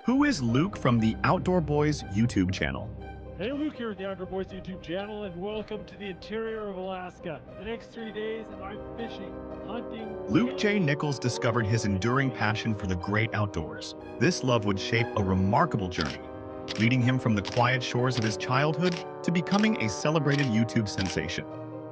Who is Luke from the Outdoor Boys YouTube channel? Hey, Luke here with the Outdoor Boys YouTube channel, and welcome to the interior of Alaska. The next 3 days, I'm fishing, hunting. Luke J. Nichols discovered his enduring passion for the great outdoors. This love would shape a remarkable journey, leading him from the quiet shores of his childhood to becoming a celebrated YouTube sensation.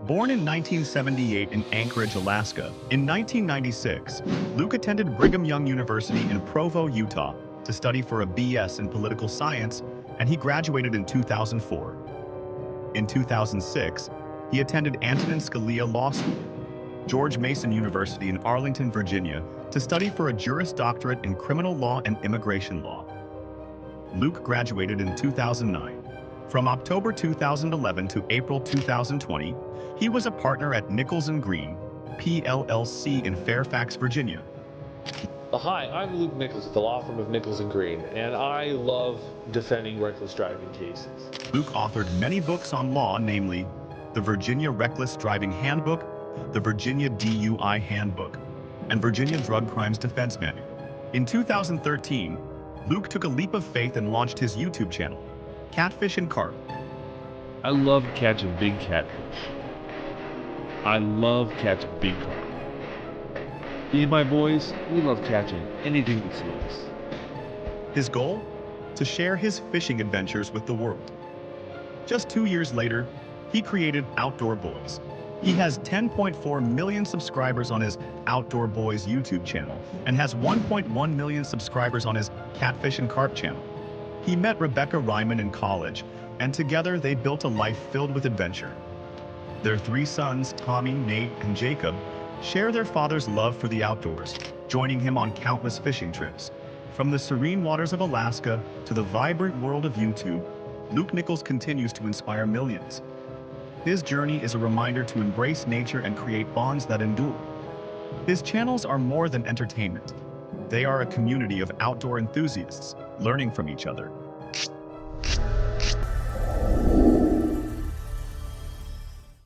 Born in 1978 in Anchorage, Alaska, in 1996, Luke attended Brigham Young University in Provo, Utah, to study for a BS in political science, and he graduated in 2004. In 2006, he attended Antonin Scalia Law School, George Mason University in Arlington, Virginia, to study for a Juris Doctorate in criminal law and immigration law. Luke graduated in 2009. From October 2011 to April 2020, he was a partner at Nichols & Green, PLLC in Fairfax, Virginia. Hi, I'm Luke Nichols at the law firm of Nichols & Green, and I love defending reckless driving cases. Luke authored many books on law, namely the Virginia Reckless Driving Handbook, the Virginia DUI Handbook, and Virginia Drug Crimes Defense Manual. In 2013, Luke took a leap of faith and launched his YouTube channel, Catfish and Carp. I love catching big catfish. I love catching big carp. Me and my boys, we love catching anything that swims. His goal? To share his fishing adventures with the world. Just 2 years later, he created Outdoor Boys. He has 10.4 million subscribers on his Outdoor Boys YouTube channel and has 1.1 million subscribers on his Catfish and Carp channel. He met Rebecca Ryman in college, and together they built a life filled with adventure. Their 3 sons, Tommy, Nate, and Jacob, share their father's love for the outdoors, joining him on countless fishing trips. From the serene waters of Alaska to the vibrant world of YouTube, Luke Nichols continues to inspire millions. His journey is a reminder to embrace nature and create bonds that endure. His channels are more than entertainment. They are a community of outdoor enthusiasts, learning from each other,